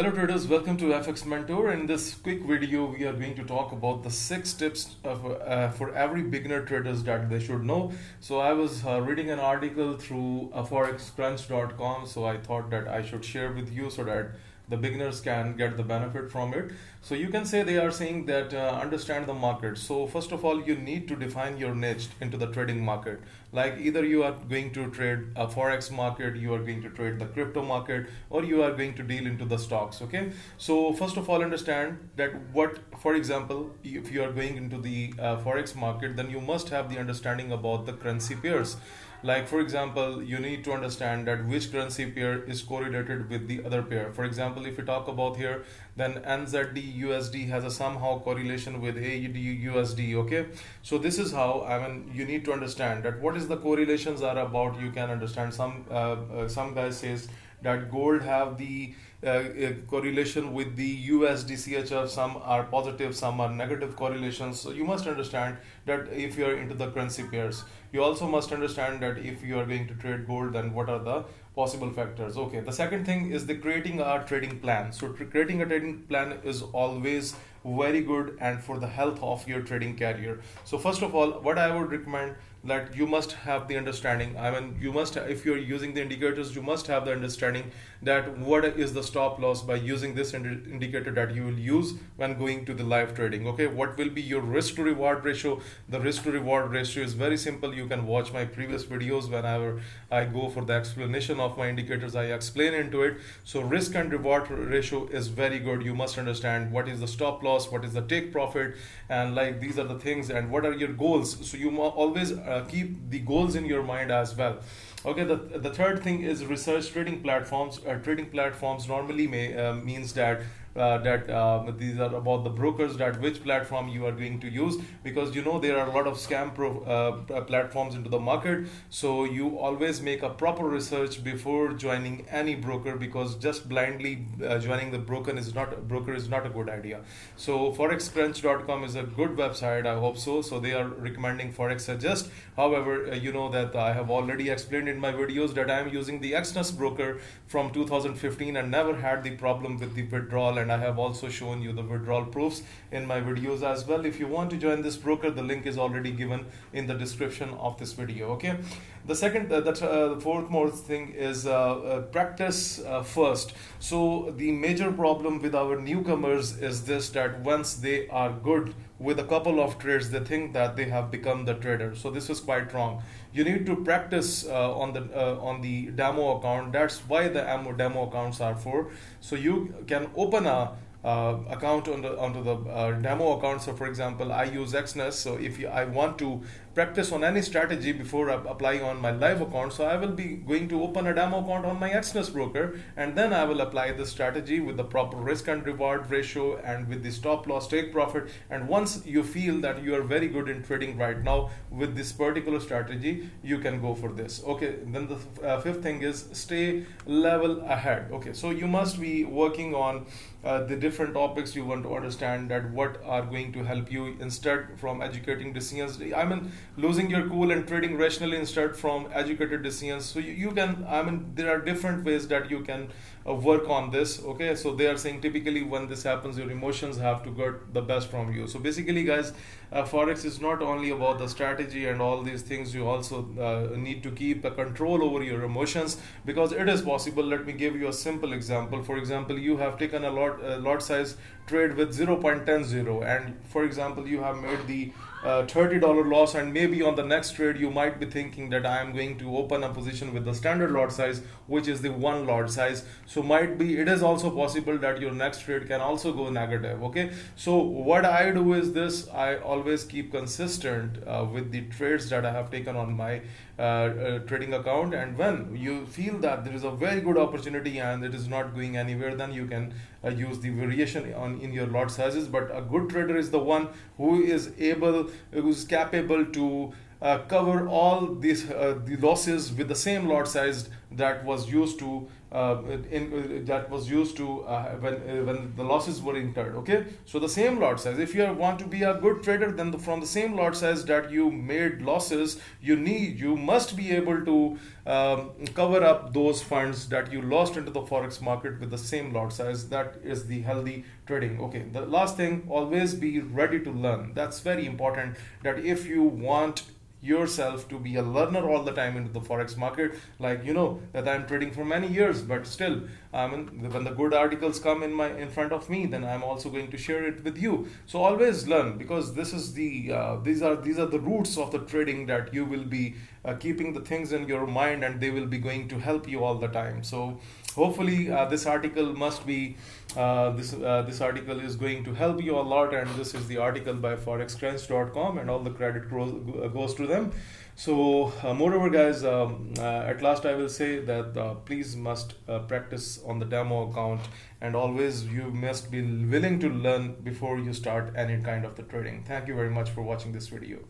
Hello traders, welcome to FX Mentor. In this quick video, we are going to talk about the 6 tips for every beginner traders that they should know. So I was reading an article through forexcrunch.com, so I thought that I should share with you so that the beginners can get the benefit from it. So you can say they are saying that understand the market. So first of all, you need to define your niche into the trading market. Like either you are going to trade a Forex market, you are going to trade the crypto market, or you are going to deal into the stocks. Okay. So first of all, understand that for example, if you are going into the Forex market, then you must have the understanding about the currency pairs. Like for example, you need to understand that which currency pair is correlated with the other pair. For example, if we talk about here, then NZD USD has a somehow correlation with AUD USD. Okay, so this is how you need to understand that what is the correlations are about. You can understand some guy says that gold have the correlation with the USD CHF. Some are positive, some are negative correlations. So you must understand that if you are into the currency pairs. You also must understand that if you are going to trade gold, then what are the possible factors. Okay, the second thing is the creating a trading plan. So creating a trading plan is always very good and for the health of your trading career. So first of all, what I would recommend that you must have the understanding. You must, if you're using the indicators, you must have the understanding that what is the stop loss by using this indicator that you will use when going to the live trading. Okay, what will be your risk to reward ratio? The risk to reward ratio is very simple. You can watch my previous videos. Whenever I go for the explanation of my indicators, I explain into it. So risk and reward ratio is very good. You must understand what is the stop loss, what is the take profit, and like these are the things, and what are your goals. So you always keep the goals in your mind as well. Okay, the third thing is research trading platforms. Trading platforms normally means that these are about the brokers, that which platform you are going to use, because you know there are a lot of scam platforms into the market. So you always make a proper research before joining any broker, because just blindly joining the broker is not a good idea. So forexcrunch.com is a good website, I hope so. So they are recommending Forex Suggest. However, you know that I have already explained in my videos that I am using the Exness broker from 2015 and never had the problem with the withdrawal, and I have also shown you the withdrawal proofs in my videos as well. If you want to join this broker, the link is already given in the description of this video. Okay, the fourth more thing is practice first. So the major problem with our newcomers is this, that once they are good with a couple of trades, they think that they have become the trader. So this is quite wrong. You need to practice on the demo account. That's why the demo accounts are for. So you can open a account onto the demo account. So for example, I use Exness. So if I want to practice on any strategy before applying on my live account, so I will be going to open a demo account on my Exness broker, and then I will apply the strategy with the proper risk and reward ratio and with the stop loss take profit. And once you feel that you are very good in trading right now with this particular strategy, you can go for this. Okay, then the fifth thing is stay level ahead. Okay, so you must be working on the different topics. You want to understand that what are going to help you instead from educating decisions. Losing your cool and trading rationally instead from educated decisions. So you can, there are different ways that you can work on this. Okay, so they are saying typically when this happens, your emotions have to get the best from you. So basically guys, Forex is not only about the strategy and all these things. You also need to keep a control over your emotions, because it is possible. Let me give you a simple example. For example, you have taken a lot size trade with 0.10, and for example you have made the $30 loss, and maybe on the next trade you might be thinking that I am going to open a position with the standard lot size, which is the 1 lot size. So it is also possible that your next trade can also go negative. Okay, so what I do is this: I always keep consistent with the trades that I have taken on my trading account, and when you feel that there is a very good opportunity and it is not going anywhere, then you can use the variation in your lot sizes. But a good trader is the one who is capable to cover all these the losses with the same lot size that was used to that was used to when the losses were incurred. Okay, so the same lot size, if you want to be a good trader, then from the same lot size that you made losses, you must be able to cover up those funds that you lost into the forex market with the same lot size. That is the healthy trading. Okay, the last thing, always be ready to learn. That's very important, that if you want yourself to be a learner all the time into the forex market, like that I'm trading for many years, but still when the good articles come in front of me, then I'm also going to share it with you. So always learn, because this is these are the roots of the trading, that you will be keeping the things in your mind, and they will be going to help you all the time. So hopefully this article must be this article is going to help you a lot, and this is the article by forexcrunch.com, and all the credit goes to them. So moreover guys, at last I will say that please must practice on the demo account, and always you must be willing to learn before you start any kind of the trading. Thank you very much for watching this video.